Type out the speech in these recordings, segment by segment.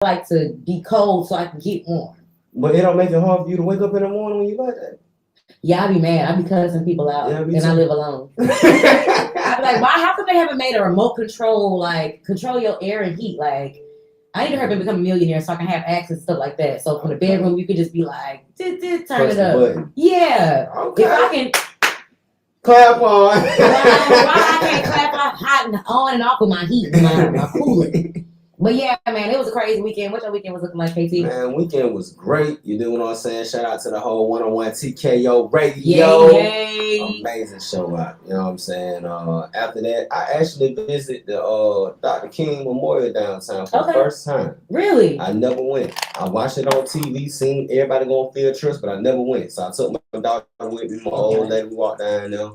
like to be cold so I can get warm. But it don't make it hard for you to wake up in the morning when you like that. Yeah, I be mad. I be cussing people out, Yeah, me and I too. live alone. I be like, why? How come they haven't made a remote control, like control your air and heat? Like, I need to hurry to become a millionaire so I can have access to stuff like that. So from the bedroom, you could just be like, turn Press it the up. button. Yeah. Okay. If I can, Clap on. why I can't clap off hot and on and off with my heat, my cooler. But yeah, man, it was a crazy weekend. What your weekend was looking like, KT? Man, weekend was great. You know what I'm saying? Shout out to the whole 101 TKO Radio. Yay. Amazing show out. You know what I'm saying? After that, I actually visited the Dr. King Memorial downtown for the first time. Really? I never went. I watched it on TV, seen everybody go on field trips, but I never went. So I took my daughter with me, my old lady. We walked down there.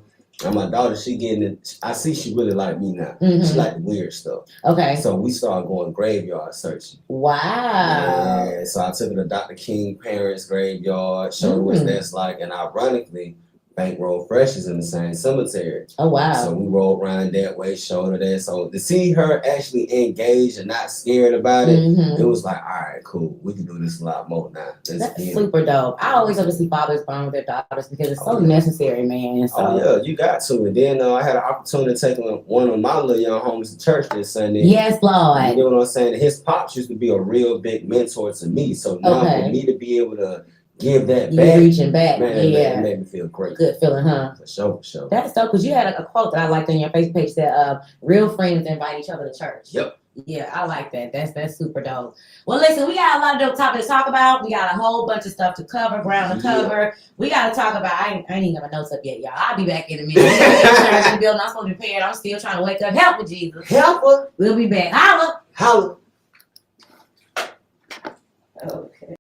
And my daughter, she getting it. I see she really like me now. Mm-hmm. She like the weird stuff. Okay. So we started going graveyard searching. Wow. Yeah. So I took her to Dr. King parents' graveyard, showed her what that's like, and ironically, Bankroll Fresh is in the same cemetery. Oh wow. So we rolled around that way, showed her that. So to see her actually engaged and not scared about it, it was like, all right, cool. We can do this a lot more now. That's super dope. I always love to see fathers bond with their daughters because it's so necessary, man. So. Oh yeah, you got to. And then I had an opportunity to take one of my little young homies to church this Sunday. Yes, Lord. You know what I'm saying? His pops used to be a real big mentor to me. So now for me to be able to give that back, reaching back, man, it made me feel great. Good feeling, huh? For sure, for sure. That's dope because you had a quote that I liked on your Facebook page that real friends invite each other to church. Yep. Yeah, I like that. That's super dope. Well, listen, we got a lot of dope topics to talk about. We got a whole bunch of stuff to cover, ground to cover. We got to talk about. I ain't even got my notes up yet, y'all. I'll be back in a minute. We got to building. I'm supposed to be prepared. I'm still trying to wake up. Help with Jesus. Help her. We'll be back. Holla. Holla. Okay.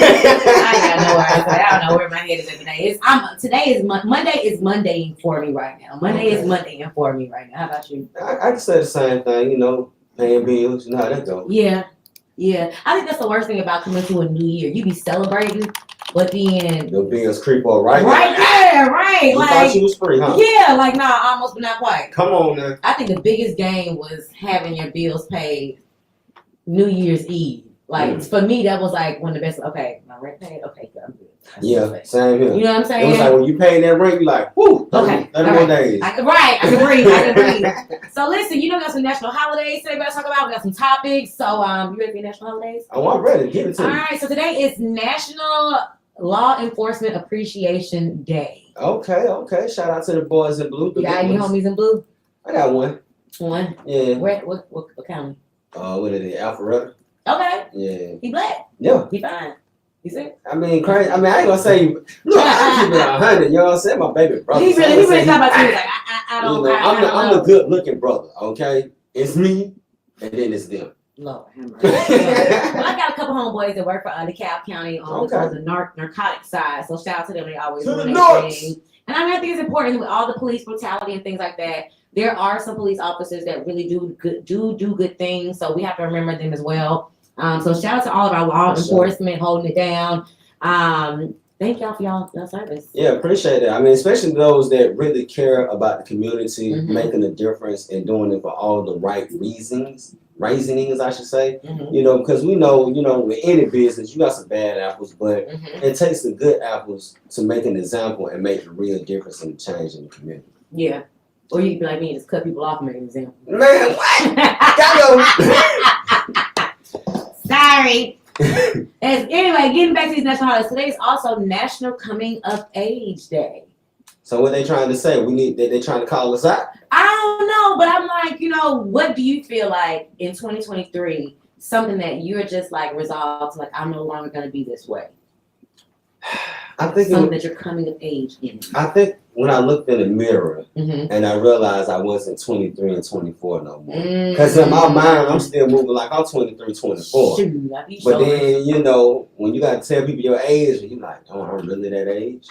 I got nowhere. I don't know where my head is at today. Monday is Mondaying for me right now. Monday is Mondaying for me right now. How about you? I can say the same thing. You know, paying bills. You know how that goes. Yeah. I think that's the worst thing about coming to a new year. You be celebrating, but then the bills creep up right there, right? You thought you was free, huh? Yeah, like nah, almost, but not quite. Come on now. I think the biggest game was having your bills paid New Year's Eve. Like for me, that was like one of the best. Okay, my rent paid. Okay, good. I'm good. Yeah, same here. You know what I'm saying? It was like when you pay that rent, you like, whoo, 30 more days. I can breathe. So listen, you know we got some national holidays today. We gotta talk about. We got some topics. So you ready for your national holidays? Oh, I'm ready. Give it to me. All right. So today is National Law Enforcement Appreciation Day. Okay. Shout out to the boys in blue. You got any homies in blue? I got one. One? Yeah. What county? What is it? Alpharetta. Okay. Yeah. He black? Yeah. He fine. You see? I mean, crazy. I ain't gonna say. Look, I keep it 100. You know what I'm saying? My baby brother. He really talking about you. Like I don't. I'm the good looking brother. Okay, it's me, and then it's them. Lord, well, I got a couple homeboys that work for DeKalb County on the narcotic side. So shout out to them. They always do their thing. And I think it's important with all the police brutality and things like that. There are some police officers that really do good things. So we have to remember them as well. So shout out to all of our law enforcement holding it down. Thank y'all for y'all service. Yeah, appreciate it. I mean, especially those that really care about the community, making a difference and doing it for all the right reasonings, I should say. You know, because we know, with any business, you got some bad apples, but it takes the good apples to make an example and make a real difference in the change in the community. Yeah. Or you can be like me and just cut people off and make an example. Man, what? Sorry. Anyway, getting back to these national holidays, today is also National Coming of Age Day. So what they trying to say? They trying to call us out? I don't know, but I'm like, what do you feel like in 2023, something that you're just like resolved to, like, I'm no longer going to be this way? I think something that you're coming of age in. I think when I looked in the mirror and I realized I wasn't 23 and 24 no more. Because in my mind, I'm still moving like I'm 23, 24. But then, when you got to tell people your age, you're like, oh, I'm really that age?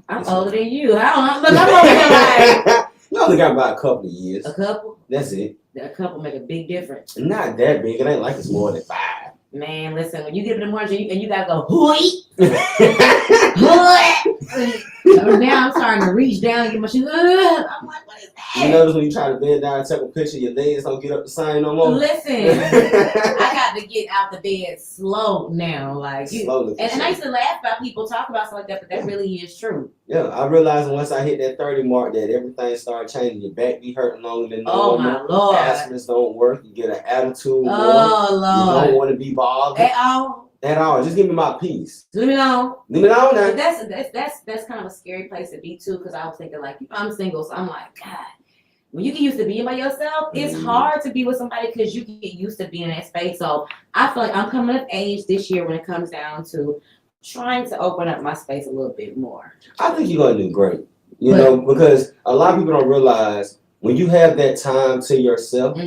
I'm older than you. I'm over here like... You only got about a couple of years. A couple? That's it. A couple make a big difference. Not that big. It ain't like it's more than 5. Man, listen, when you get to the morning and you gotta go, hooey. So now I'm starting to reach down and get my shoes. I'm like, what is that? You notice when you try to bend down and take a picture, your legs don't get up the same no more? Listen, I got to get out the bed slow now. Like, slowly. And I used to laugh about people talk about stuff like that, but that really is true. Yeah, I realized once I hit that 30 mark that everything started changing. Your back be hurting longer than normal. Oh, my Lord. Aspirins don't work. You get an attitude. Oh, Lord. You don't want to be bothered. At all. Just give me my peace. Leave me alone. Leave me alone now. But that's kind of a scary place to be too, because I was thinking like, I'm single, so I'm like, God, when you get used to being by yourself, it's hard to be with somebody because you get used to being in that space. So I feel like I'm coming of age this year when it comes down to trying to open up my space a little bit more. I think you're gonna do great. Because a lot of people don't realize when you have that time to yourself,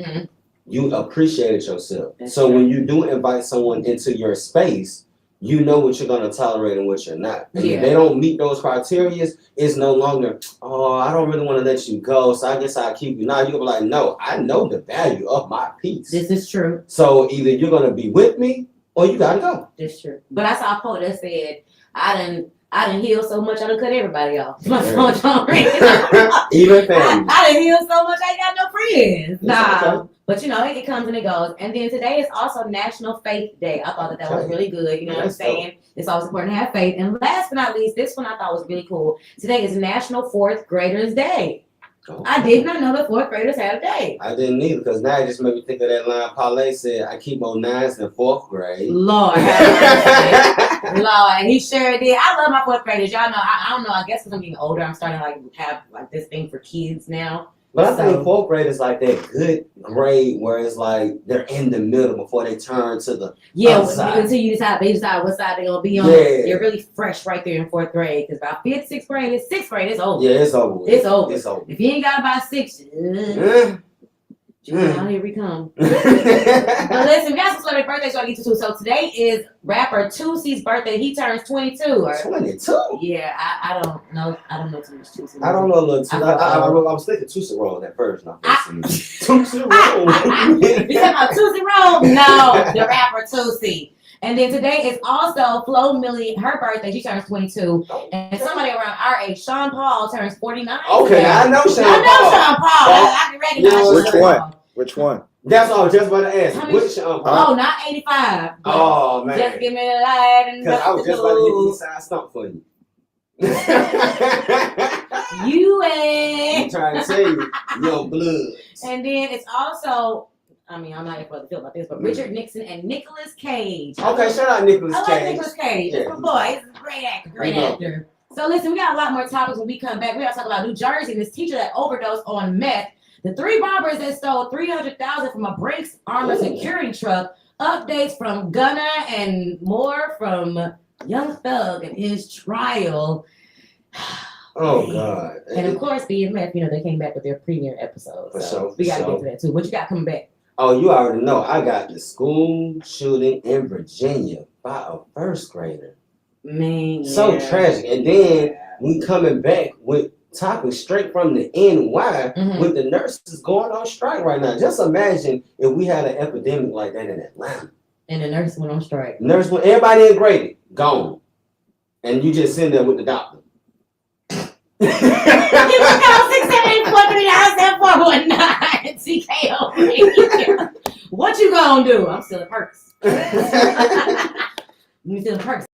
you appreciated yourself. So when you do invite someone into your space, you know what you're going to tolerate and what you're not. And if they don't meet those criteria, it's no longer, oh, I don't really want to let you go, so I guess I'll keep you. Now you're going to be like, no, I know the value of my peace. This is true. So either you're going to be with me or you got to go. This is true. But I saw a quote that said, I didn't heal so much, I done cut everybody off. My phone don't ring. Even family. I didn't heal so much, I ain't got no friends. Nah. Okay. But it comes and it goes. And then today is also National Faith Day. I thought that was really good. You know what I'm saying? It's always important to have faith. And last but not least, this one I thought was really cool. Today is National Fourth Graders Day. Oh. I did not know that fourth graders had a day. I didn't either, because now it just made me think of that line Parlay said, I keep more 9s in 4th grade. Lord. Lord, he sure did. I love my 4th graders. Y'all know, I don't know, I guess because I'm getting older, I'm starting to have this thing for kids now. But I think 4th grade is like that good grade where it's like they're in the middle before they turn to the until they decide what side they're going to be on. Yeah. You're really fresh right there in 4th grade, because about 5th, 6th grade, 6th grade, it's over. Yeah, it's over. It's over. If you ain't got about 6, Now here we come. But listen, we got some celebrity birthdays to get to. So today is rapper Toosie's birthday. He turns 22. 22? Yeah, I don't know. I don't know too much Toosie. I don't know, little Tootsie. I was thinking Tootsie Roll at first. Tootsie Roll. You talking about Tootsie Roll? No, the rapper Tootsie. And then today is also Flo Millie, her birthday. She turns 22. And somebody around our age, Sean Paul, turns 49. Okay, today. I know Sean Paul. Sean Paul. I can recognize Which one? Which one? That's all I was just about to ask. Which Sean Paul? Oh, not 85. Oh, man. Just give me the light and because I was just about to hit the East Side Stump for you. You ain't. I'm trying to tell you, your blood. And then it's also, I mean, I'm not even supposed to feel about this, but Richard Nixon and Nicolas Cage. Okay, shout out Nicolas Cage. I like Nicolas Cage. That's my boy. He's a great actor. Great actor. So listen, we got a lot more topics when we come back. We got to talk about New Jersey, this teacher that overdosed on meth, the 3 robbers that stole $300,000 from a Brinks armored security truck, updates from Gunna, and more from Young Thug and his trial. Oh God! And of course, BMF, they came back with their premiere episode. So we got to get to that too. What you got coming back? Oh, you already know. I got the school shooting in Virginia by a first grader. Man, so tragic. And then we coming back with topics straight from the NY with the nurses going on strike right now. Just imagine if we had an epidemic like that in Atlanta. And the nurse went on strike. Everybody in Grady gone, and you just sitting there with the doctor. You can call 678-439-7419 TKO. What you gonna do? I'm still at Perks. You still at Perks.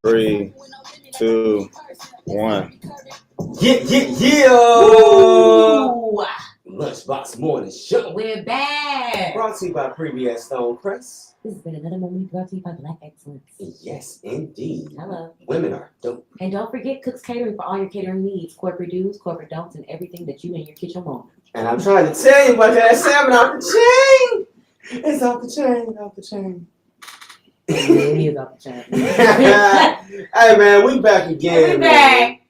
3, 2, 1. Yeah. Ooh, LunchBox Morning Show. we're back. Brought to you by Previous Stone Press. This has been another moment brought to you by Black Excellence. Yes, indeed. Hello. Women are dope. And don't forget Cook's Catering for all your catering needs, corporate dues, corporate don'ts, and everything that you and your kitchen want. And I'm trying to tell you about that salmon off the chain. It's off the chain, off the chain. It is off the chain. Hey man, we back again. We back.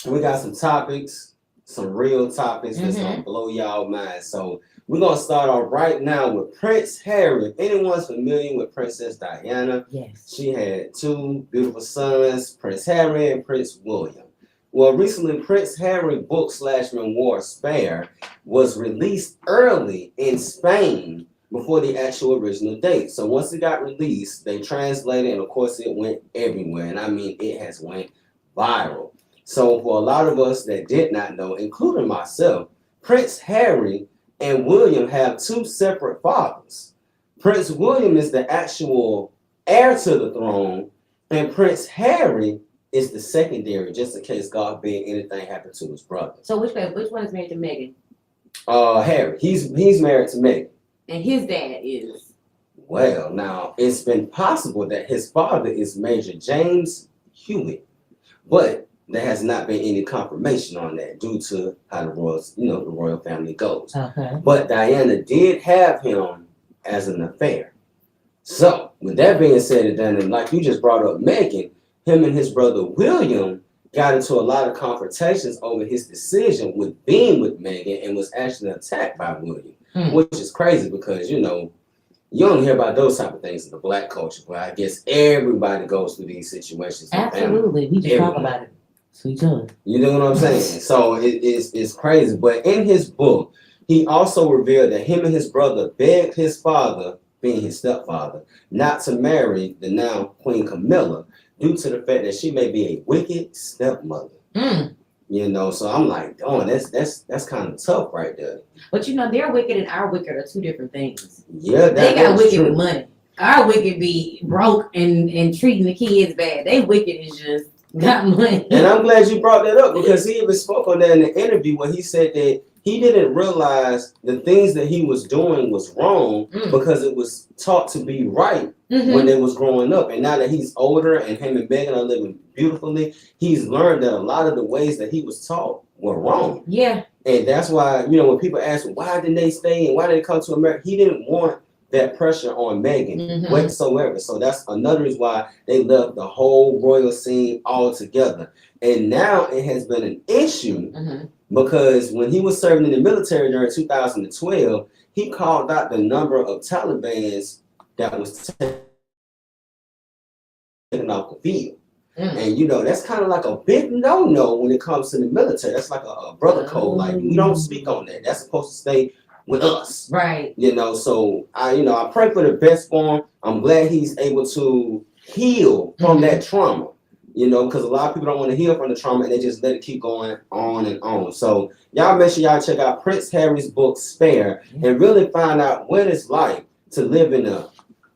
We got some topics, some real topics that's gonna blow y'all mind. So we're gonna start off right now with Prince Harry. If anyone's familiar with Princess Diana, Yes. she had two beautiful sons, Prince Harry and Prince William. Well, recently, Prince Harry book / memoir Spare was released early in Spain before the actual original date. So once it got released, they translated, and of course, it went everywhere. And I mean, it has went viral. So for a lot of us that did not know, including myself, Prince Harry and William have two separate fathers. Prince William is the actual heir to the throne, and Prince Harry is the secondary, just in case God forbid anything happened to his brother. So which one is married to Meghan? Harry. He's married to Meghan. And his dad is? Well, now it's been possible that his father is Major James Hewitt, but there has not been any confirmation on that due to how the royal family goes. Okay. But Diana did have him as an affair. So, with that being said and done, and like you just brought up Meghan, him and his brother William got into a lot of confrontations over his decision with being with Meghan and was actually attacked by William, which is crazy because, you don't hear about those type of things in the Black culture, but I guess everybody goes through these situations. Absolutely. We just talk about it. Sweet tongue. You know what I'm saying? So it's crazy. But in his book, he also revealed that him and his brother begged his father, being his stepfather, not to marry the now Queen Camilla due to the fact that she may be a wicked stepmother. So I'm like, oh, that's kind of tough right there. But their wicked and our wicked are two different things. Yeah, they got wicked true. with money. Our wicked be broke and treating the kids bad. They wicked is just got money. And I'm glad you brought that up because he even spoke on that in the interview where he said that he didn't realize the things that he was doing was wrong because it was taught to be right when they was growing up. And now that he's older and him and Meghan are living beautifully, he's learned that a lot of the ways that he was taught were wrong. Yeah. And that's why, when people ask why didn't they stay and why did they come to America, he didn't want that pressure on Meghan whatsoever. So that's another reason why they left the whole royal scene altogether. And now it has been an issue because when he was serving in the military during 2012, he called out the number of Talibans that was taken off the field. And that's kind of like a big no-no when it comes to the military. That's like a brother code. Like, we don't speak on that. That's supposed to stay with us. Right. So I pray for the best for him. I'm glad he's able to heal from that trauma. Because a lot of people don't want to heal from the trauma and they just let it keep going on and on. So y'all make sure y'all check out Prince Harry's book Spare and really find out what it's like to live in a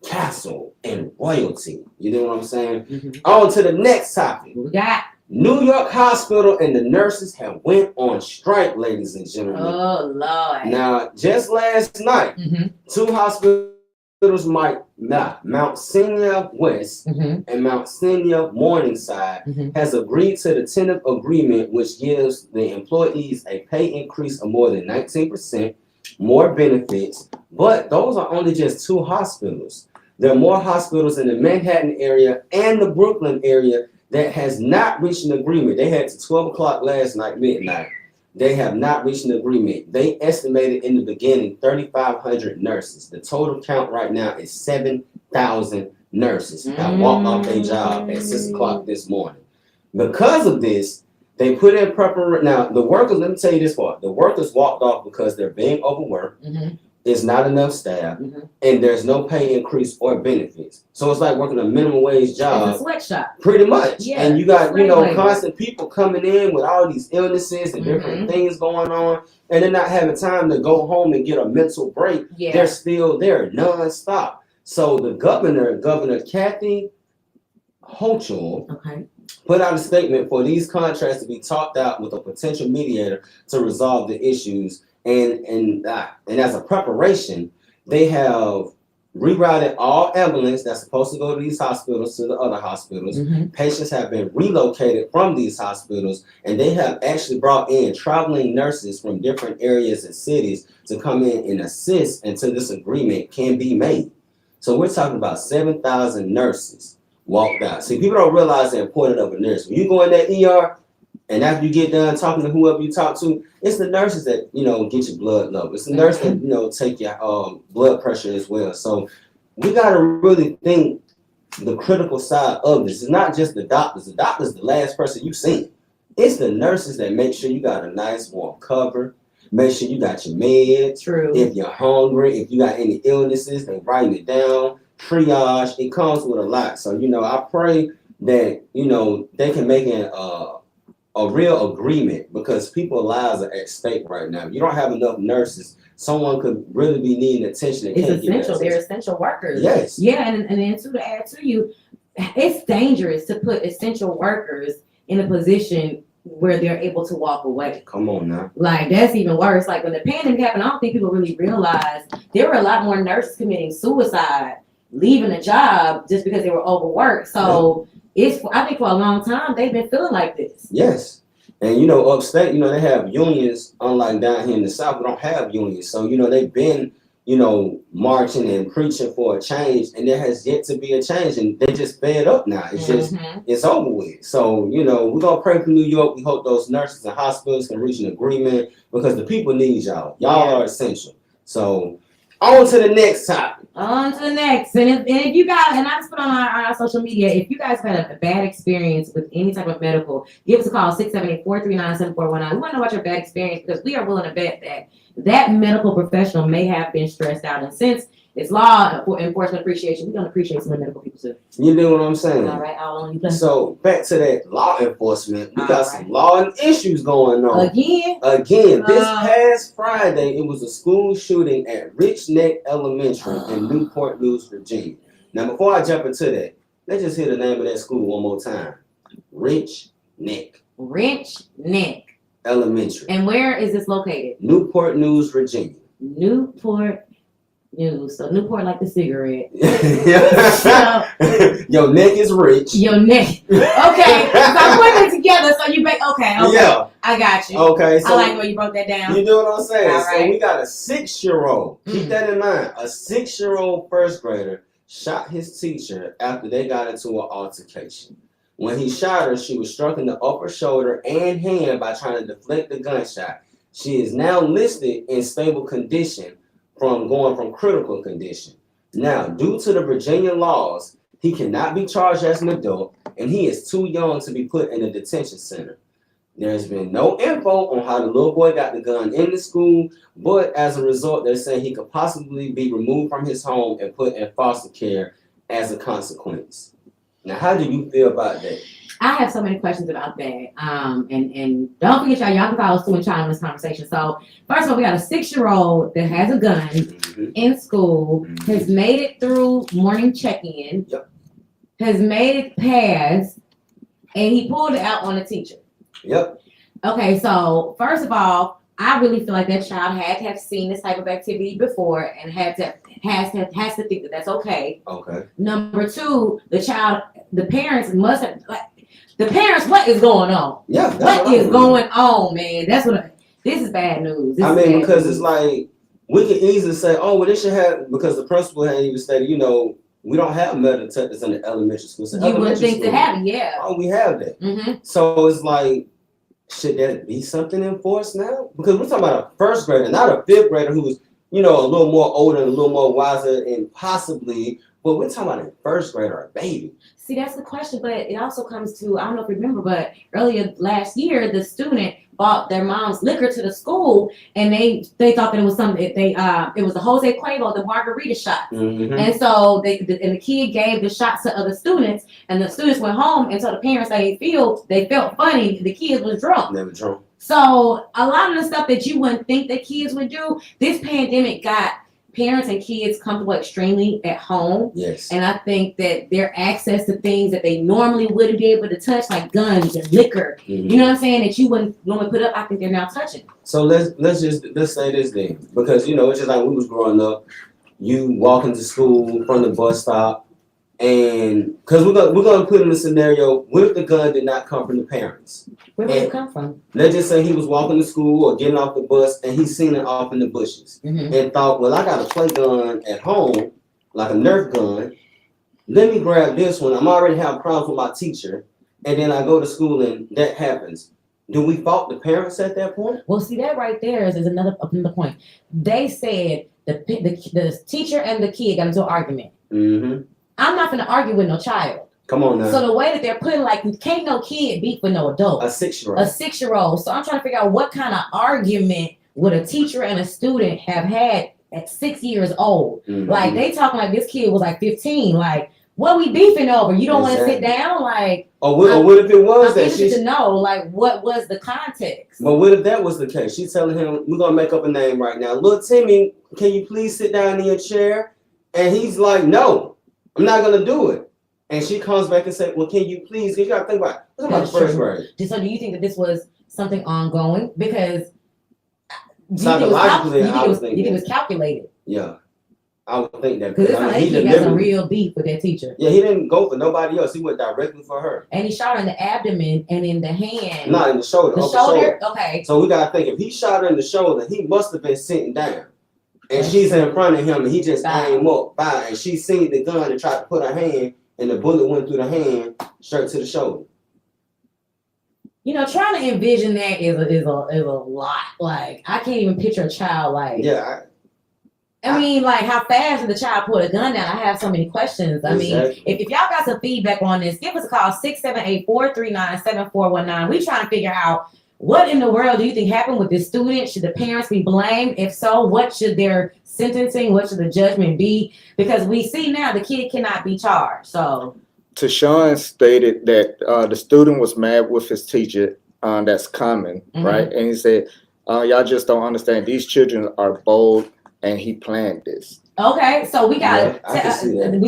castle and royalty. You know what I'm saying? On to the next topic. We got New York hospital and the nurses have went on strike, ladies and gentlemen. Oh, Lord. Now, just last night, two hospitals, Mount Sinai West and Mount Sinai Morningside, has agreed to the tentative agreement, which gives the employees a pay increase of more than 19%, more benefits. But those are only just two hospitals. There are more hospitals in the Manhattan area and the Brooklyn area that has not reached an agreement. They had to 12 o'clock last night, midnight. They have not reached an agreement. They estimated in the beginning 3,500 nurses. The total count right now is 7,000 nurses that walked off their job at 6 o'clock this morning. Because of this, they put in preparation. Now, the workers, let me tell you this part. The workers walked off because they're being overworked. There's not enough staff, and there's no pay increase or benefits. So it's like working a minimum wage job. It's a sweatshop. Pretty much. Yeah, and you got, labor. constant people coming in with all these illnesses and different things going on, and they're not having time to go home and get a mental break. Yeah. They're still there nonstop. So the Governor Kathy Okay. put out a statement for these contracts to be talked out with a potential mediator to resolve the issues. And as a preparation, they have rerouted all ambulance that's supposed to go to these hospitals to the other hospitals. Patients have been relocated from these hospitals, and they have actually brought in traveling nurses from different areas and cities to come in and assist until this agreement can be made. So we're talking about 7,000 nurses walked out. See, people don't realize the importance of a nurse. When you go in that ER, and after you get done talking to whoever you talk to, it's the nurses that, get your blood low. It's the nurse that, take your blood pressure as well. So we got to really think the critical side of this. It's not just the doctors. The doctor's the last person you see. It's the nurses that make sure you got a nice warm cover. Make sure you got your meds. True. If you're hungry, if you got any illnesses, they write it down. Triage, it comes with a lot. So, I pray that, they can make a real agreement, because people's lives are at stake right now. You don't have enough nurses. Someone could really be needing attention. It's essential. They're essential workers. Yes. Yeah, and then to add to you, it's dangerous to put essential workers in a position where they're able to walk away. Come on now. Like, that's even worse. Like, when the pandemic happened, I don't think people really realized there were a lot more nurses committing suicide, leaving a job just because they were overworked. So I think for a long time they've been feeling like this. Yes. And upstate, they have unions, unlike down here in the South, we don't have unions. So, they've been, marching and preaching for a change, and there has yet to be a change, and they just fed up now. It's just, it's over with. So, we're going to pray for New York. We hope those nurses and hospitals can reach an agreement, because the people need y'all. Y'all are essential. So, on to the next topic. On to the next. And if you guys, and I just put on our social media, if you guys had a bad experience with any type of medical, give us a call, 678-439-7419. We want to know about your bad experience, because we are willing to bet that medical professional may have been stressed out. And since it's law enforcement appreciation, we're going to appreciate some medical people too. You know what I'm saying? All right, all on you. So back to that law enforcement, we got some law and issues going on. Again, this past Friday, it was a school shooting at Rich Neck Elementary in Newport News, Virginia. Now, before I jump into that, let's just hear the name of that school one more time. Rich Neck. Rich Neck Elementary. And where is this located? Newport News, Virginia. Newport News. So Newport like the cigarette. Your neck is rich. Your neck. Okay. So I'm putting it together. So you okay. Yeah. I got you. Okay. So I like the way you broke that down. You know what I'm saying? All So right. we got a 6-year-old. Keep that in mind. A 6-year-old first grader shot his teacher after they got into an altercation. When he shot her, she was struck in the upper shoulder and hand by trying to deflect the gunshot. She is now listed in stable condition going from critical condition. Now, due to the Virginia laws, he cannot be charged as an adult, and he is too young to be put in a detention center. There's been no info on how the little boy got the gun in the school, but as a result, they're saying he could possibly be removed from his home and put in foster care as a consequence. Now, how do you feel about that? I have so many questions about that. And don't forget, y'all can call us too and chime in this conversation. So, first of all, we got a 6-year-old that has a gun in school, has made it through morning check-in, has made it past, and he pulled it out on the teacher. Yep. Okay, so first of all, I really feel like that child had to have seen this type of activity before and has to think that that's okay. Okay. Number two, the parents must have, what is going on? Yeah. What is going on, man? This is bad news. Because it's like, we can easily say, oh, well, this should have, because the principal had even stated, we don't have metal detectors in the elementary school. So you wouldn't think to have it, yeah. Oh, we have that. So it's like, should there be something enforced now? Because we're talking about a first grader, not a fifth grader who's, a little more older and a little more wiser and possibly, but we're talking about a first grader, a baby. See, that's the question, but it also comes to, I don't know if you remember, but earlier last year, the student bought their mom's liquor to the school, and they thought that it was something, it was the Jose Cuervo, the margarita shot. And so the kid gave the shots to other students, and the students went home, and so the parents, they felt funny, the kids was drunk. Never drunk. So a lot of the stuff that you wouldn't think that kids would do, this pandemic got parents and kids comfortable extremely at home. Yes. And I think that their access to things that they normally wouldn't be able to touch, like guns and liquor, Mhm. you know what I'm saying, that you wouldn't normally put up, I think they're now touching. So let's say this then, because you know it's just like when we was growing up. You walking to school from the bus stop, and because we're gonna put in a scenario, what if the gun did not come from the parents? Where would it come from? Let's just say he was walking to school or getting off the bus, and he seen it off in the bushes, and thought, well, I got a play gun at home, like a Nerf gun. Let me grab this one. I'm already having problems with my teacher, and then I go to school and that happens. Do we fault the parents at that point? Well, see, that right there is another point. They said the teacher and the kid got into an argument. Mm-hmm. I'm not going to argue with no child. Come on now. So the way that they're putting, like, can't no kid beef with no adult. A 6-year-old. A 6-year-old. So I'm trying to figure out what kind of argument would a teacher and a student have had at 6 years old. Mm-hmm. Like, they talking like this kid was like 15. Like, what we beefing over? You don't want to sit down? Like, or what if it was I'm that she to know, like, what was the context? But what if that was the case? She's telling him, we're gonna make up a name right now. Little Timmy, can you please sit down in your chair? And he's like, no, I'm not gonna do it. And she comes back and says, well, can you please? Because you gotta think about it. What's about the first grade? So do you think that this was something ongoing? Because psychologically, you think it was calculated. Yeah. I would think that. Because it's not like he got some real beef with that teacher. Yeah, he didn't go for nobody else. He went directly for her. And he shot her in the abdomen and in the hand. Not in the shoulder. The shoulder? Okay. So we gotta think, if he shot her in the shoulder, he must have been sitting down. And she's in front of him and he just came up by, and she seen the gun and tried to put her hand, and the bullet went through the hand straight to the shoulder. You know, trying to envision that is a lot. Like, I can't even picture a child like. Yeah. I mean, like, how fast did the child put a gun down? I have so many questions. I mean, if y'all got some feedback on this, give us a call, 678-439-7419. We trying to figure out what in the world do you think happened with this student? Should the parents be blamed? If so, what should their sentencing, what should the judgment be? Because we see now the kid cannot be charged. So Tashawn stated that the student was mad with his teacher. That's common, right? And he said, y'all just don't understand. These children are bold. And he planned this. Okay, so we got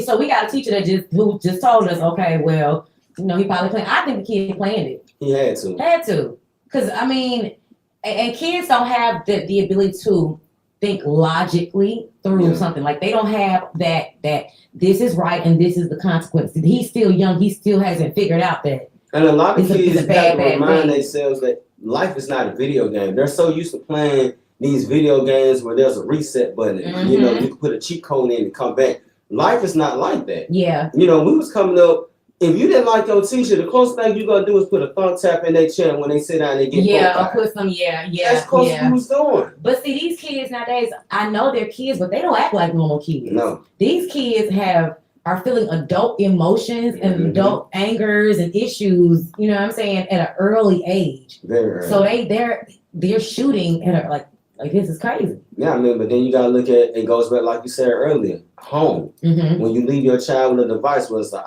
so we got a teacher that just told us, okay, well, you know, he probably planned. I think the kid planned it. He had to, because I mean, and kids don't have the ability to think logically through something. Like, they don't have that this is right and this is the consequence. He's still young. He still hasn't figured out that. And a lot of kids got to remind themselves that life is not a video game. They're so used to playing these video games where there's a reset button. You know, you can put a cheat code in and come back. Life is not like that. Yeah. You know, we was coming up, if you didn't like your teacher, the closest thing you're going to do is put a thumb tap in their chair when they sit down and get or put some, That's close to what we was doing. But see, these kids nowadays, I know they're kids, but they don't act like normal kids. No. These kids are feeling adult emotions and adult angers and issues, you know what I'm saying, at an early age. Very early. So they're shooting at like this is crazy. Yeah, I mean, but then you gotta look at it. Goes back like you said earlier, home. When you leave your child with a device, whether it's an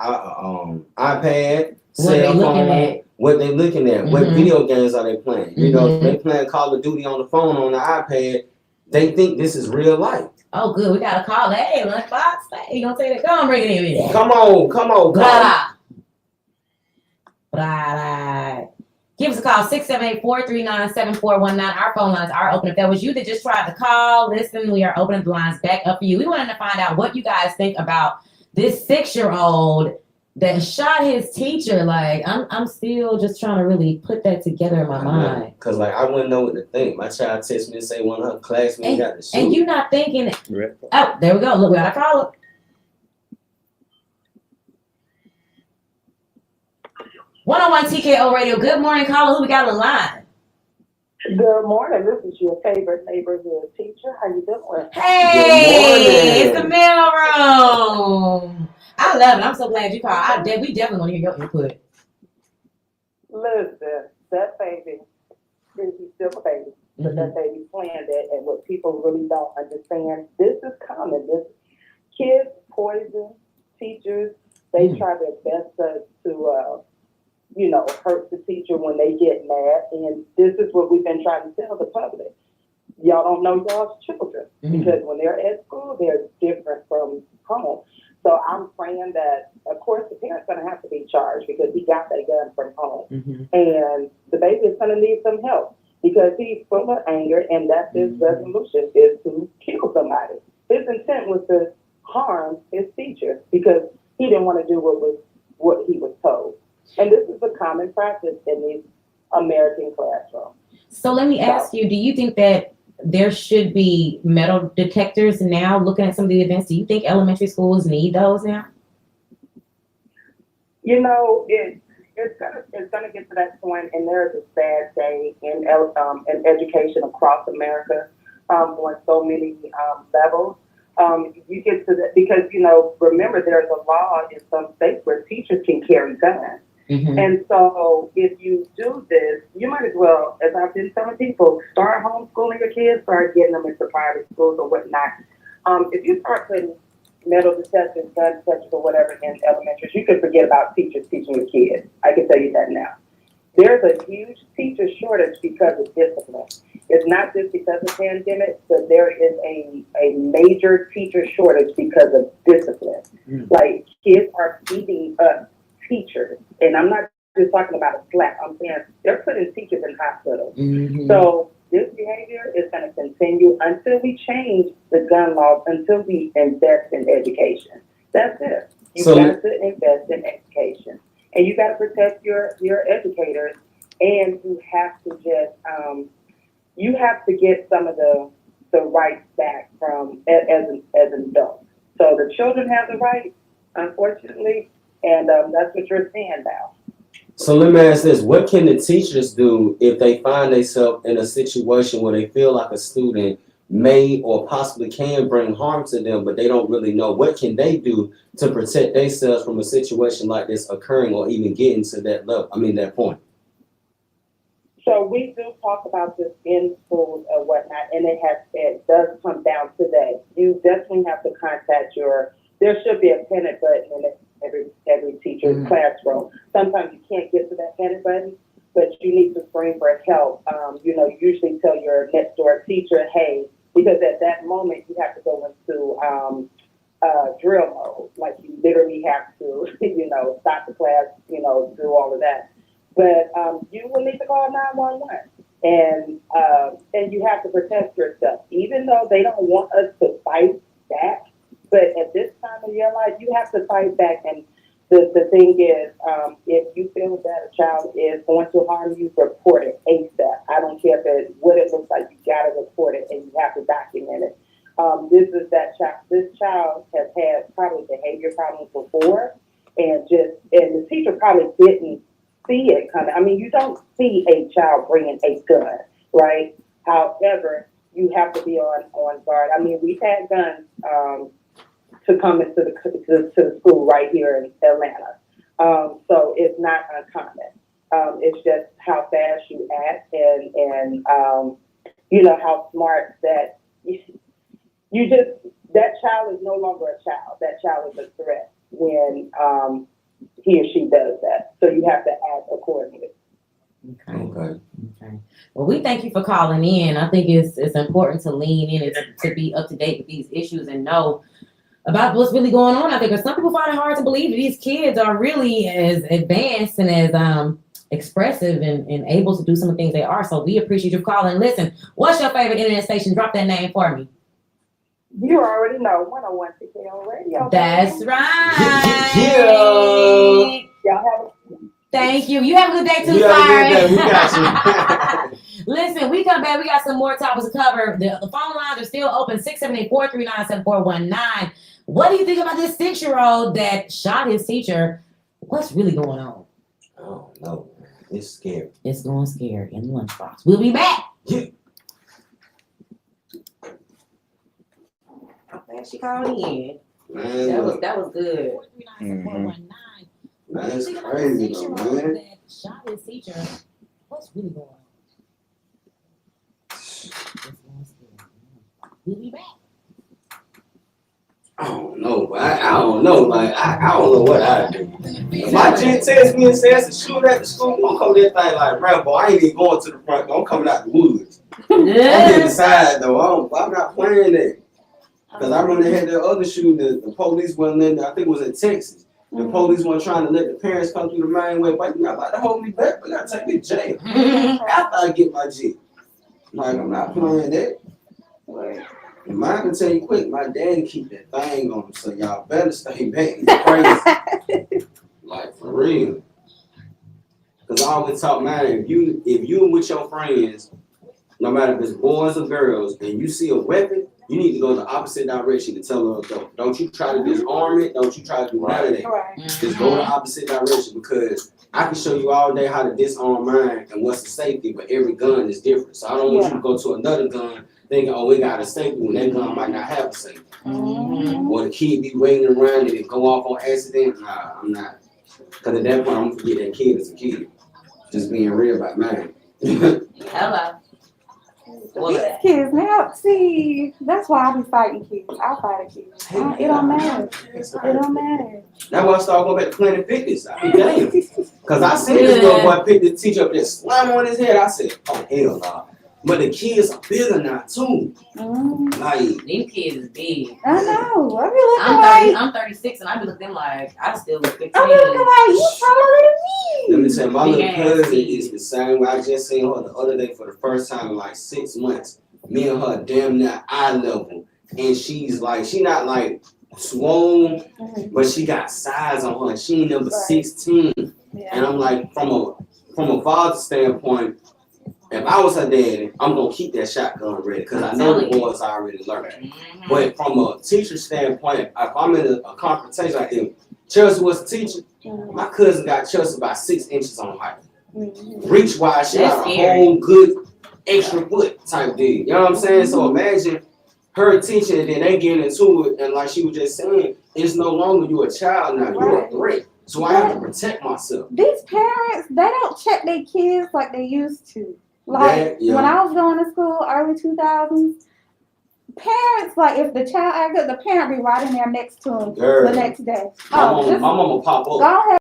iPad, cell phone, what they looking at, what video games are they playing? You know, if they playing Call of Duty on the phone on the iPad, they think this is real life. Oh, good. We got a call. Hey, LunchBox. Hey, you gonna say that? Come on, bring it in. Come on. Blah. Give us a call, 678-439-7419. Our phone lines are open. If that was you that just tried to call, listen, we are opening the lines back up for you. We wanted to find out what you guys think about this 6-year-old that shot his teacher. Like, I'm still just trying to really put that together in my mind. Because, like, I wouldn't know what to think. My child texted me and say one of her classmates got the shoot. And you're not thinking, oh, there we go. Look, we got a caller. One TKO Radio. Good morning, caller. Who we got on the line? Good morning. This is your favorite neighborhood teacher. How you doing? Hey, it's the mailroom. I love it. I'm so glad you called. We definitely want to hear your input. Listen, that baby, he's still a baby, but that baby planned it, and what people really don't understand, this is common. This kids poison teachers. They try their best to hurt the teacher when they get mad. And this is what we've been trying to tell the public. y'all don't know y'all's children Mhm. because when they're at school, they're different from home. So I'm praying that, of course, the parent's going to have to be charged because he got that gun from home. Mhm. And the baby is going to need some help because he's full of anger, and that's his resolution is to kill somebody. His intent was to harm his teacher because he didn't want to do what he was told. And this is a common practice in these American classrooms. So let me ask you, do you think that there should be metal detectors now looking at some of the events? Do you think elementary schools need those now? You know, it's gonna get to that point, and there is a sad day in education across America on so many levels. You get to that because remember there's a law in some states where teachers can carry guns. Mm-hmm. And so if you do this, you might as well, as I've been telling people, start homeschooling your kids, start getting them into private schools or whatnot. If you start putting metal detectors, gun detectors, or whatever in elementary, you can forget about teachers teaching your kids. I can tell you that now. There's a huge teacher shortage because of discipline. It's not just because of pandemic, but there is a major teacher shortage because of discipline. Mm. Like kids are beating up teachers, and I'm not just talking about a slap. I'm saying they're putting teachers in hospitals. Mm-hmm. So this behavior is going to continue until we change the gun laws, until we invest in education. That's it. You got to invest in education, and you got to protect your educators, and you have to just you have to get some of the rights back from as an adult. So the children have the rights, unfortunately. And that's what you're seeing now. So let me ask this. What can the teachers do if they find themselves in a situation where they feel like a student may or possibly can bring harm to them, but they don't really know? What can they do to protect themselves from a situation like this occurring or even getting to that level? that point. So we do talk about this in schools or whatnot, and it does come down to that. You definitely have to contact there should be a panic button in it. Every teacher's classroom. Sometimes you can't get to that panic button, but you need to scream for help. Usually tell your next door teacher, hey, because at that moment you have to go into drill mode. Like you literally have to, stop the class, do all of that. But you will need to call 911, and you have to protect yourself, even though they don't want us to fight back. But at this time in your life, you have to fight back. And the thing is, if you feel that a child is going to harm you, report it ASAP. I don't care what it looks like. You got to report it, and you have to document it. This is that child. This child has had probably behavior problems before, and the teacher probably didn't see it coming. You don't see a child bringing a gun, right? However, you have to be on guard. We've had guns to come into the school right here in Atlanta. So it's not uncommon. It's just how fast you act and how smart that that child is no longer a child. That child is a threat when he or she does that. So you have to act accordingly. Okay. Well, we thank you for calling in. I think it's important to lean in and to be up to date with these issues and know about what's really going on out there. Because some people find it hard to believe that these kids are really as advanced and as expressive and able to do some of the things they are. So we appreciate you calling. Listen, what's your favorite internet station? Drop that name for me. You already know, 101 CKO Radio. That's right. Yeah. Y'all have Thank you. You have a good day too, Sorry. We got you. Listen, we come back. We got some more topics to cover. The phone lines are still open, 678-439-7419. What do you think about this 6-year-old that shot his teacher? What's really going on? Oh, no. It's scary. It's going scary in the lunchbox. We'll be back. Yeah. Okay, she called in. Man, that was good. 439-7419. That's crazy though, man. That shot his teacher. What's really going on? We'll be back. I don't know, but I don't know. Like, I don't know what I do. If my kid texts me and says to shoot at the school, I'm gonna come that thing like Rambo. I ain't even going to the front. I'm coming out the woods. I'm getting decide though. I'm not playing that. Because I remember they had the other shooting, the police wasn't letting, I think it was in Texas. The police weren't trying to let the parents come through the main way, but you're not about to hold me back, but not take me to jail. After I get my G. Like, I'm not playing that. And mine can tell you quick, my daddy keep that thing on him, so y'all better stay back. It's crazy. Like, for real. Because I always talk, man, if you with your friends, no matter if it's boys or girls, and you see a weapon, you need to go the opposite direction to tell them, don't you try to disarm it, don't you try to do none of that. Right. Just go the opposite direction, because I can show you all day how to disarm mine and what's the safety, but every gun is different. So I don't want you to go to another gun thinking, oh, we got a safety when that gun might not have a safety. Or the kid be waiting around and it go off on accident. Nah, I'm not. Because at that point, I'm going to forget that kid as a kid. Just being real about mine. Hello. These kids now, see, that's why I be fighting kids. I fight a kid. It don't matter. It don't matter. That's why I started going back to Planet Fitness. I be damn. Because I seen this little boy pick the teacher up there, slam on his head. I said, oh, hell nah. But the kids are bigger now, too. Like, these kids is big. I know. I be looking I'm 36 and I be looking like I still look 15. I be looking like you taller than me. let me tell you, my little cousin is the same way. I just seen her the other day for the first time in like 6 months. Me and her damn near eye level. And she's like, she not like swole, but she got size on her. She ain't number 16. And I'm like, from a father standpoint, if I was her daddy, I'm gonna keep that shotgun ready because I know the boys already learned. But from a teacher standpoint, if I'm in a confrontation, like if Chelsea was a teacher, my cousin got Chelsea about 6 inches on height. Reach wise, she got a whole good extra foot type deal. You know what I'm saying? So imagine her teaching and then they get into it, and like she was just saying, it's no longer you a child now, you're a threat. So I have to protect myself. These parents, they don't check their kids like they used to. Like when I was going to school, early 2000s, parents, like if the child acted up, the parent be right in there next to him the next day. My mama pop up. Go ahead.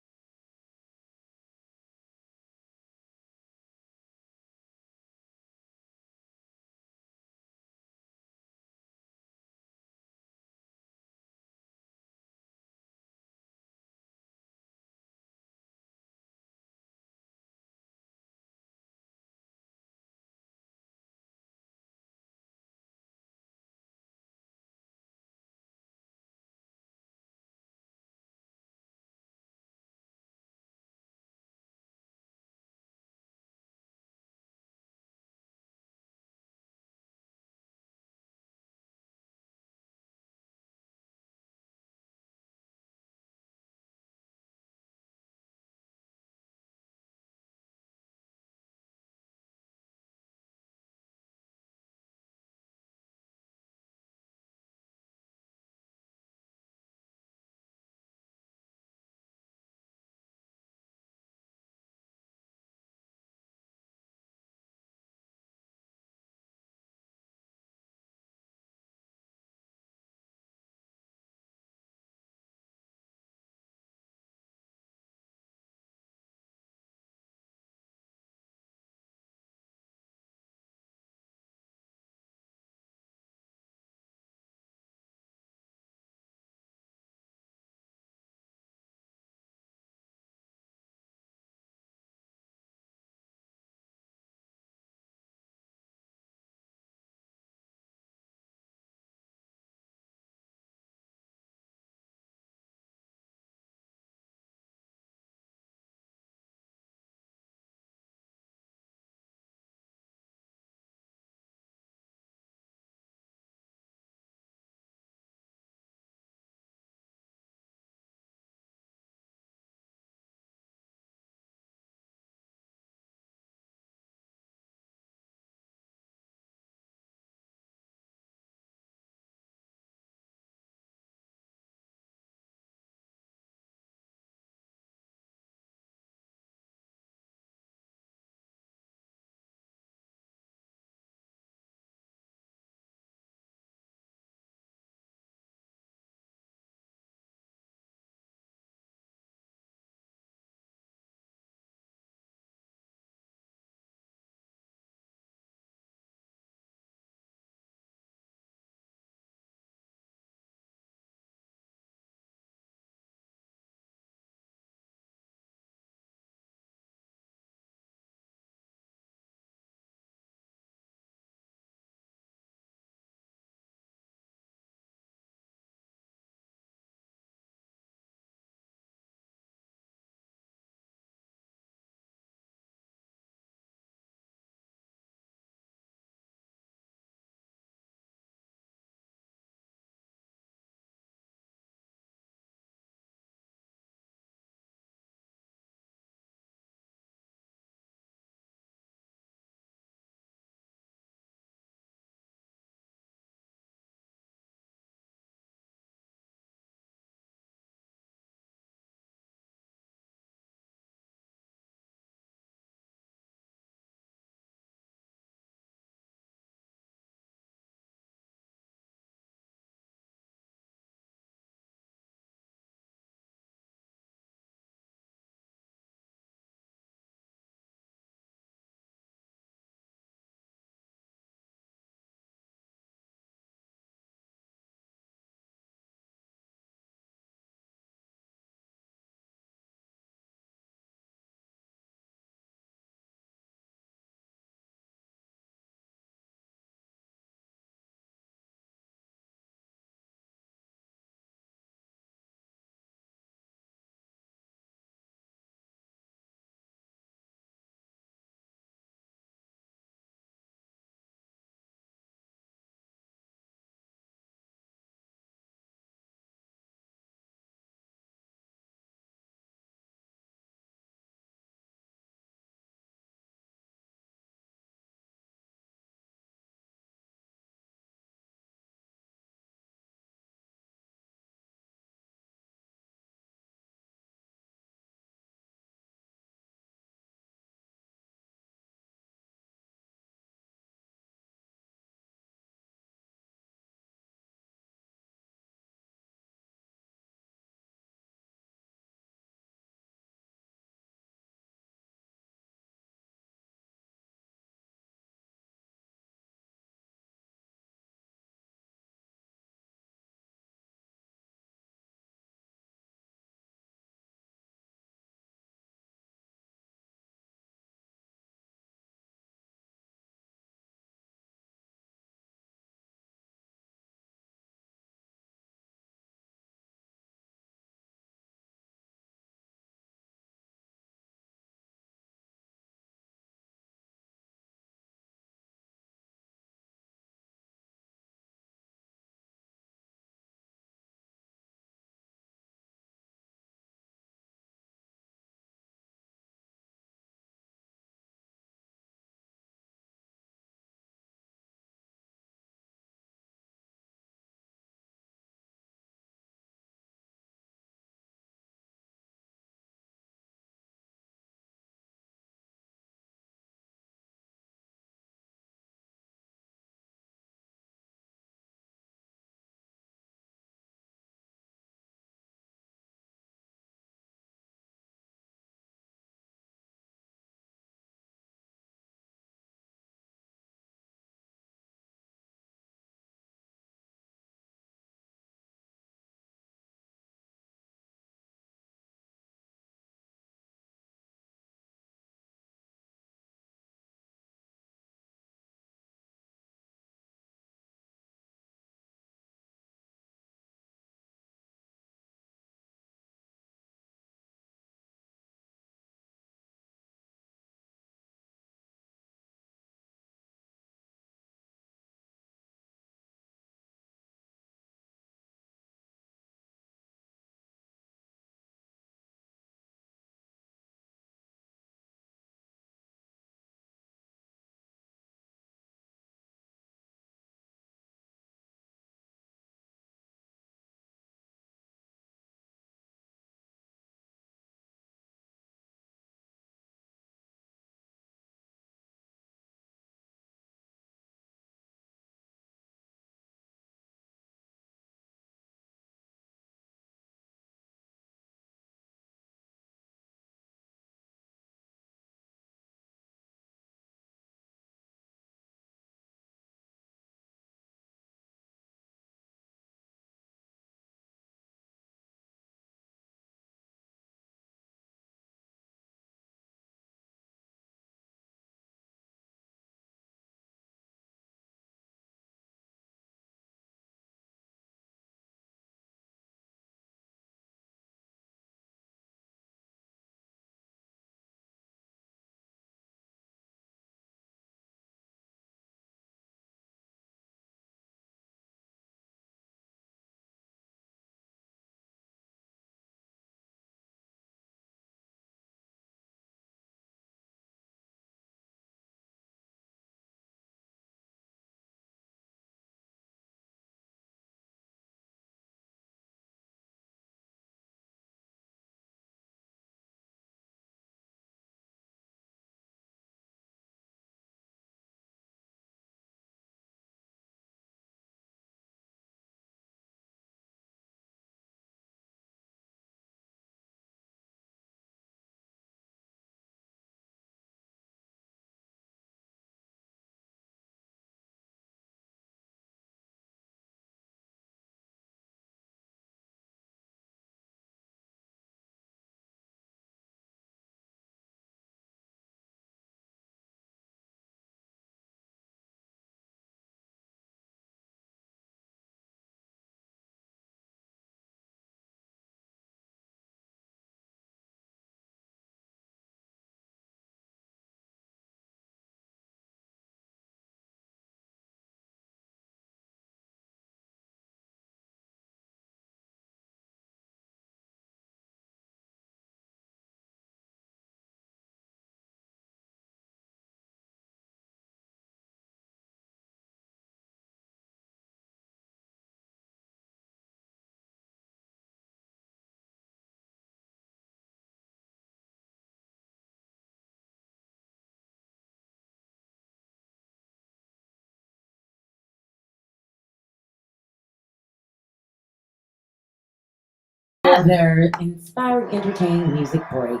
another inspiring, entertaining music break.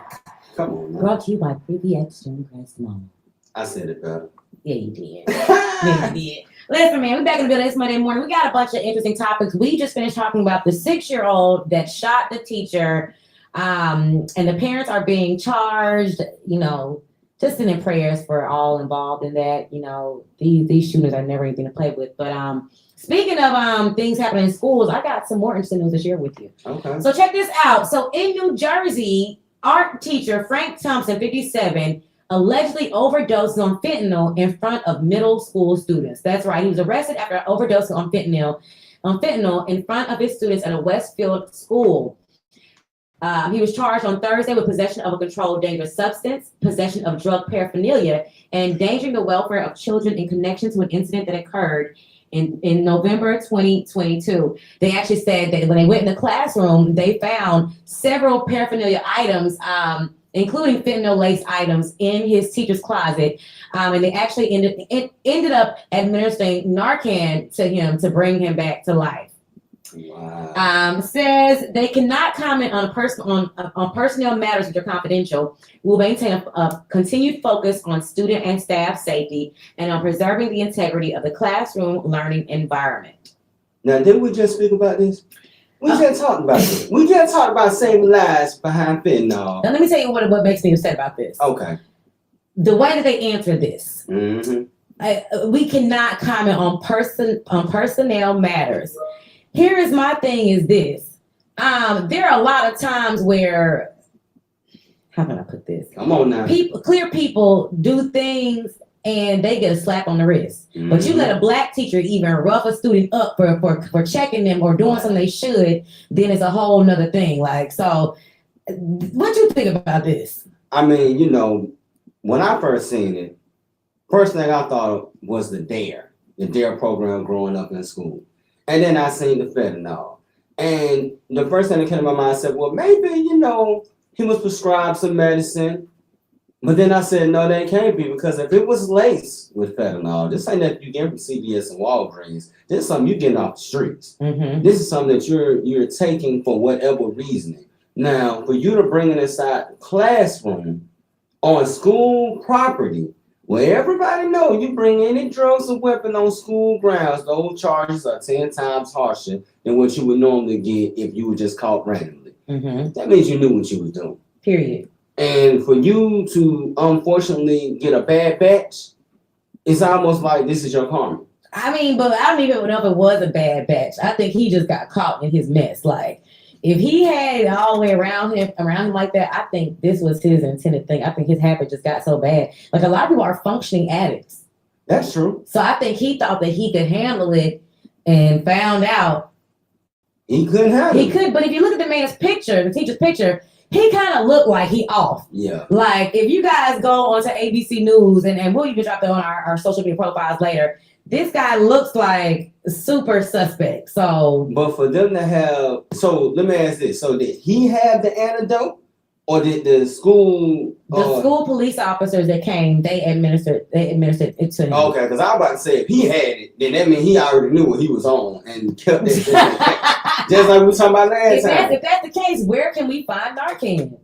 Come on, man. Brought to you by Creepy X Democrats Mom. I said it better. Yeah, you did. Yeah, you did. Listen, man, we're back in the building this Monday morning. We got a bunch of interesting topics. We just finished talking about the 6-year-old that shot the teacher, and the parents are being charged. You know, just sending prayers for all involved in that. You know, these shooters are never anything to play with. But speaking of things happening in schools, I got some more interesting news to share with you. Okay. So check this out. So in New Jersey, art teacher Frank Thompson, 57, allegedly overdosed on fentanyl in front of middle school students. That's right. He was arrested after overdosing on fentanyl in front of his students at a Westfield school. He was charged on Thursday with possession of a controlled dangerous substance, possession of drug paraphernalia, and endangering the welfare of children in connection to an incident that occurred in November 2022. They actually said that when they went in the classroom, they found several paraphernalia items, including fentanyl-laced items in his teacher's closet. And they actually ended up administering Narcan to him to bring him back to life. Wow. Says they cannot comment on personnel matters which are confidential. We'll maintain a continued focus on student and staff safety and on preserving the integrity of the classroom learning environment. Now, didn't we just speak about this? We just talked about this. We just talked about saving lives behind fentanyl. Now, let me tell you what makes me upset about this. Okay. The way that they answer this. Mm-hmm. We cannot comment on personnel matters. Here is my thing is this. There are a lot of times where, how can I put this? Come on now. Clear people do things and they get a slap on the wrist. Mm-hmm. But you let a black teacher even rough a student up for checking them or doing something they should, then it's a whole nother thing. Like, so what you think about this? I mean, you know, when I first seen it, first thing I thought was the DARE program growing up in school. And then I seen the fentanyl. And the first thing that came to my mind, I said, well, maybe, you know, he was prescribed some medicine. But then I said, no, that can't be, because if it was laced with fentanyl, this ain't that you get from CVS and Walgreens. This is something you're getting off the streets. Mm-hmm. This is something that you're taking for whatever reasoning. Now, for you to bring it inside the classroom on school property, where everybody know you bring any drugs or weapon on school grounds, those charges are 10 times harsher than what you would normally get if you were just caught randomly. Mm-hmm. That means you knew what you was doing. Period. And for you to unfortunately get a bad batch, it's almost like this is your karma. I mean, but I don't even know if it was a bad batch. I think he just got caught in his mess. Like, if he had it all the way around him like that, I think this was his intended thing. I think his habit just got so bad. Like, a lot of people are functioning addicts. That's true. So I think he thought that he could handle it and found out he couldn't handle it. He could, but if you look at the man's picture, the teacher's picture, he kind of looked like he off. Yeah. Like, if you guys go onto ABC News, and we'll even drop that on our social media profiles later, this guy looks like super suspect. So, but for them to have, so let me ask this: so did he have the antidote, or did the school? The school police officers that came, they administered it to him. Okay, because I was about to say if he had it, then that means he already knew what he was on and kept it. Just like we were talking about last time. If that's the case, where can we find Narcan?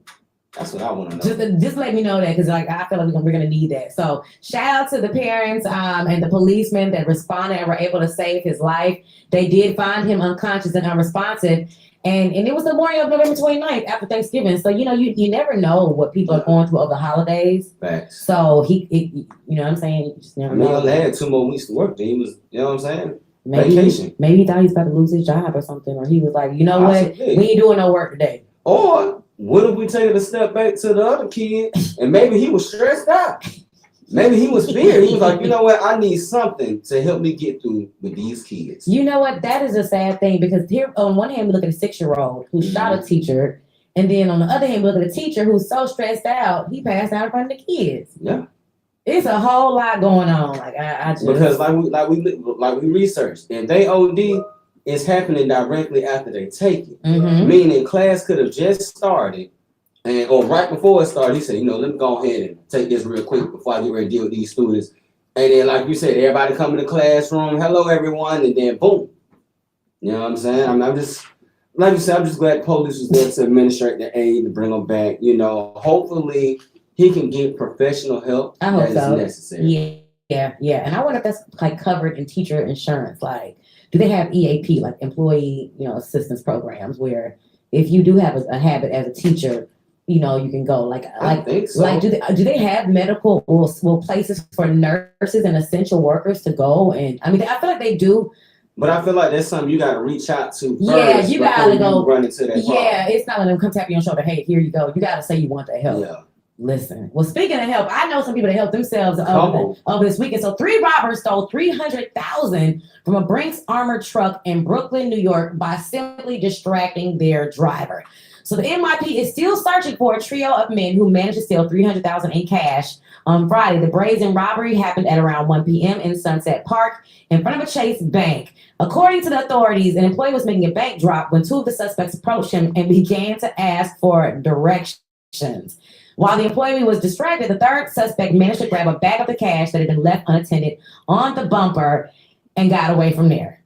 That's what I want to know. Just let me know that, because like I feel like we're gonna need that. So shout out to the parents and the policemen that responded and were able to save his life. They did find him unconscious and unresponsive, and it was the morning of November 29th after Thanksgiving. So you know you never know what people are going through over the holidays. Facts. So you know what I'm saying? You just never know. He only had 2 more weeks to work. Then he was, you know what I'm saying? Maybe Vacation. Maybe he thought he was about to lose his job or something, or he was like, you know Possibly. what, we ain't doing no work today. Or what if we take it a step back to the other kid, and maybe he was stressed out? Maybe he was feared. He was like, you know what? I need something to help me get through with these kids. You know what? That is a sad thing, because here on one hand we look at a 6-year-old who shot a teacher, and then on the other hand we look at a teacher who's so stressed out he passed out in front of the kids. Yeah, it's a whole lot going on. Like I just, because like we researched, if they OD, it's happening directly after they take it. Mm-hmm. Meaning class could have just started, or right before it started, he said, you know, let me go ahead and take this real quick before I get ready to deal with these students. And then, like you said, everybody come in the classroom, hello everyone, and then boom. You know what I'm saying? I'm just like you said, I'm just glad the police was there to administrate the aid to bring him back. You know, hopefully he can get professional help I hope that so. is necessary. Yeah. And I wonder if that's like covered in teacher insurance. Like, do they have EAP, like employee, assistance programs, where if you do have a habit as a teacher, you can go. I think so. Like, do they have medical well places for nurses and essential workers to go? And I mean, I feel like they do. But I feel like that's something you got to reach out to first. Yeah, you gotta go run into that problem. Yeah, it's not letting them come tap you on the shoulder. Hey, here you go. You gotta say you want that help. Yeah. Listen. Well, speaking of help, I know some people that help themselves over this weekend. So 3 robbers stole $300,000 from a Brinks armored truck in Brooklyn, New York, by simply distracting their driver. So the NYP is still searching for a trio of men who managed to steal $300,000 in cash on Friday. The brazen robbery happened at around 1 p.m. in Sunset Park in front of a Chase bank. According to the authorities, an employee was making a bank drop when 2 of the suspects approached him and began to ask for directions. While the employee was distracted, the 3rd suspect managed to grab a bag of the cash that had been left unattended on the bumper and got away from there.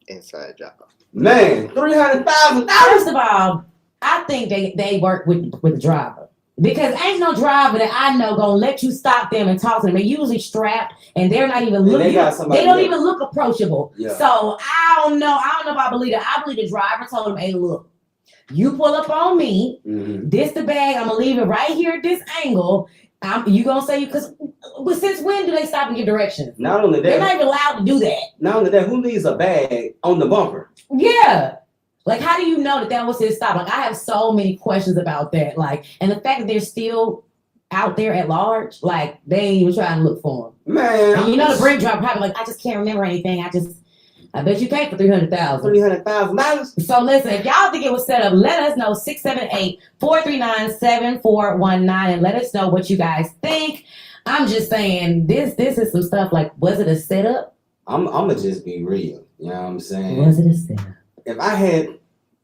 Inside job. Man, $300,000. First of all, I think they work with the driver. Because ain't no driver that I know gonna let you stop them and talk to them. They're usually strapped and they're not even looking. They don't even look approachable. Yeah. So I don't know if I believe that. I believe the driver told him, hey, look, you pull up on me. Mm-hmm. This the bag. I'm gonna leave it right here at this angle. You gonna say because since when do they stop and give directions? Not only that, they're not even allowed to do that. Not only that, who leaves a bag on the bumper? Yeah. Like, how do you know that was his stop? Like, I have so many questions about that. Like, and the fact that they're still out there at large, like, they ain't even trying to look for him. Man. And the brake driver probably like, I just can't remember anything. I bet you can't for $300,000. $300,000. So listen, if y'all think it was set up, let us know 678-439-7419 and let us know what you guys think. I'm just saying this is some stuff like, was it a setup? I'm gonna just be real. You know what I'm saying? Was it a setup? If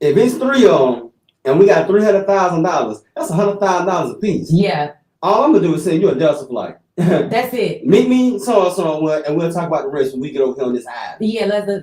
it's 3 of them and we got $300,000, that's $100,000 a piece. Yeah. All I'm gonna do is send you a Delta flight. That's it. Meet me so and we'll talk about the rest when we get over here on this island. Yeah,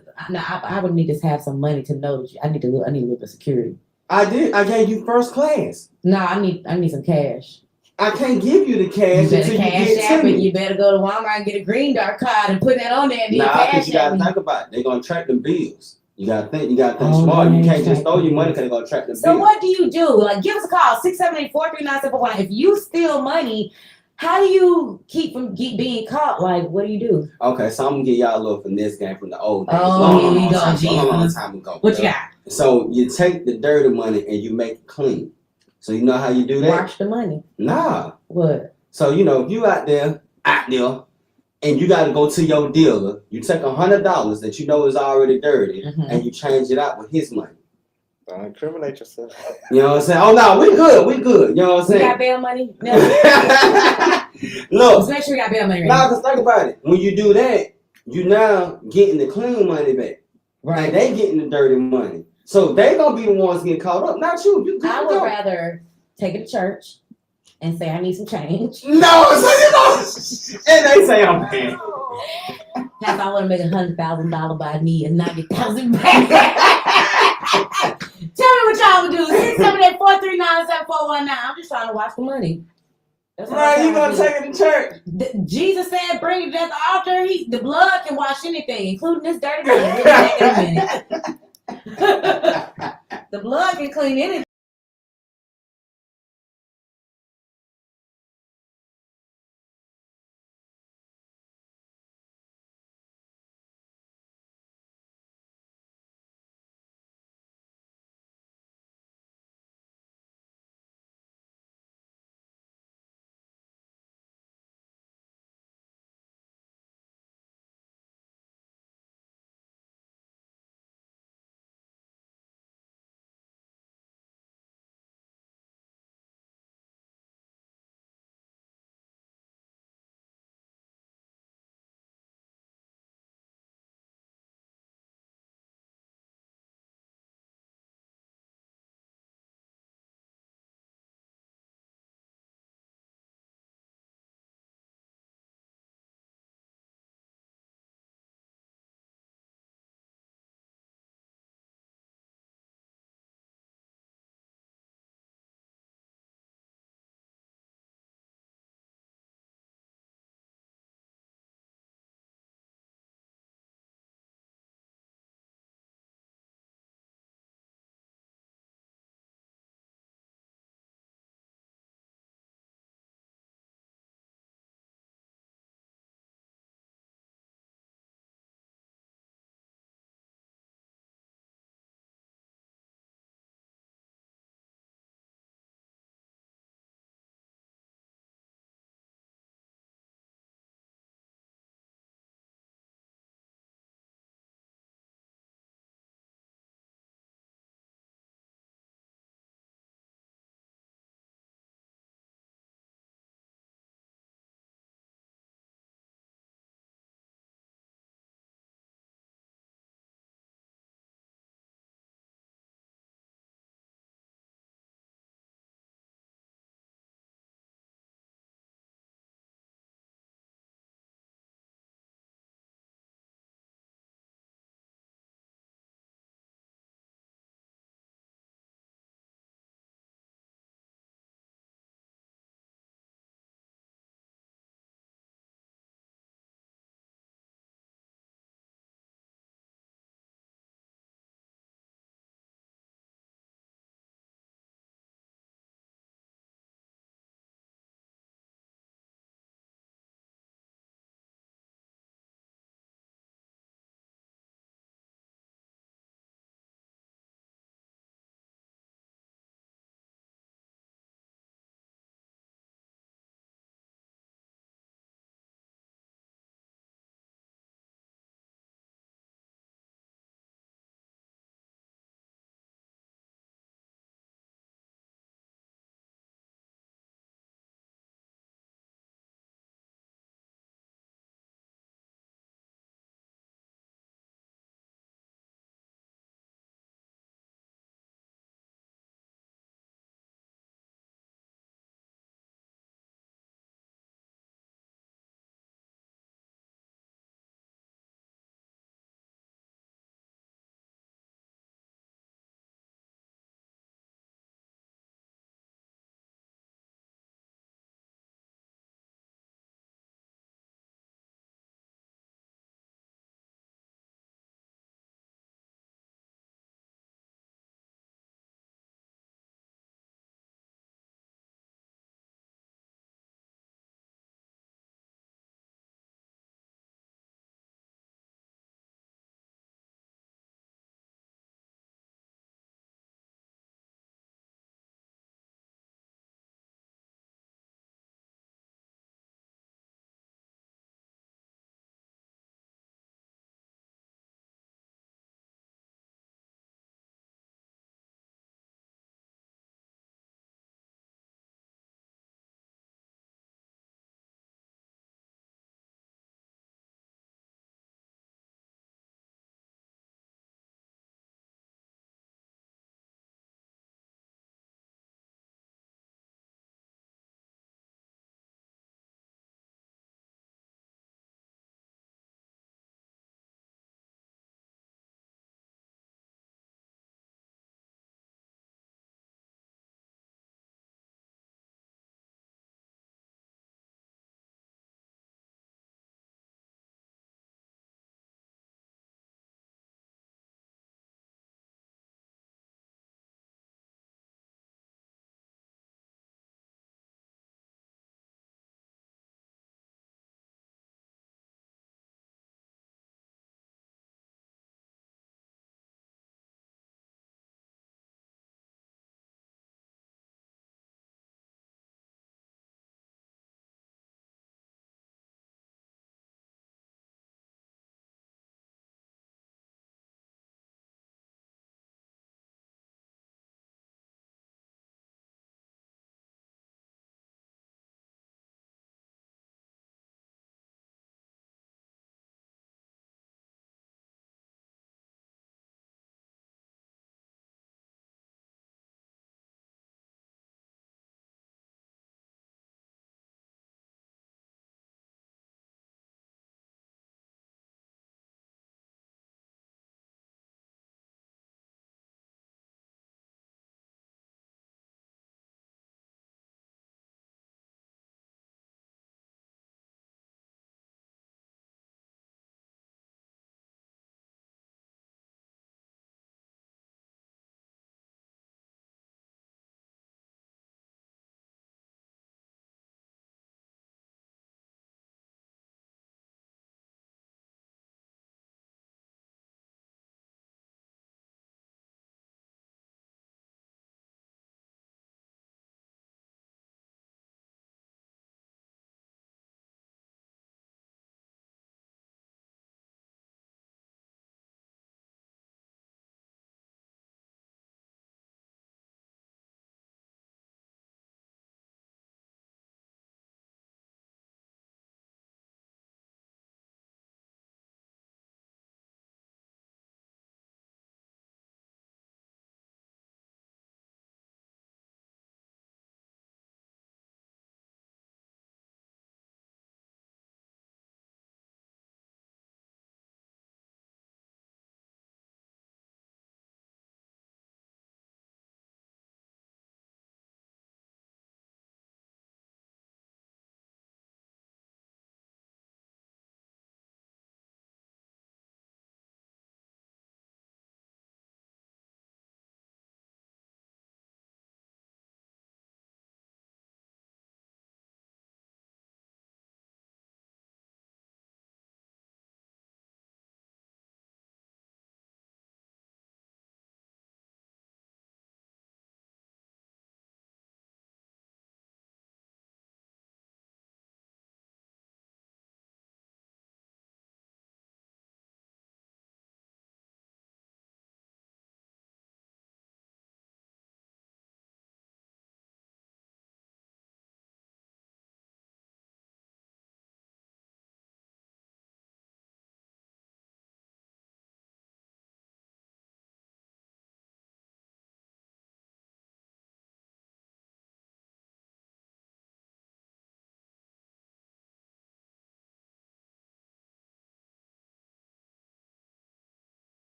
I would need to have some money to know that I need a little bit of security. I gave you first class. No, I need some cash. I can't give you the cash until you get to me. You better go to Walmart and get a green dart card and put that on there. Because you gotta think about it. They're gonna track them bills. You gotta think smart. You can't just throw your money because they're gonna track them bills. So what do you do? Like, give us a call, 678-439-7419. If you steal money, how do you keep from being caught? Like, what do you do? Okay, so I'm gonna give y'all a little finesse game from the old days. Oh, here we go, long time ago. What you got? So you take the dirty money and you make it clean. So you know how you do that? Wash the money. Nah. What? So if you out there, and you got to go to your dealer, you take $100 that you know is already dirty, and you change it out with his money. Don't incriminate yourself. You know what I'm saying? Oh no, we good. You know what I'm saying? You got bail money? No. Look. Just make sure you got bail money. Nah, because think about it. When you do that, you now getting the clean money back. Right. And they getting the dirty money. So they gonna be the ones getting caught up, not you. You good. I would rather take it to church and say I need some change. No, so and they say I'm paying. If I want to make $100,000, but I need 90,000 back. Tell me what y'all would do. 678-439-7419. I'm just trying to watch the money. That's right, you gonna take it to church? Jesus said, "Bring it at the altar." The blood can wash anything, including this dirty money. We'll be back in a minute. The blood can clean anything.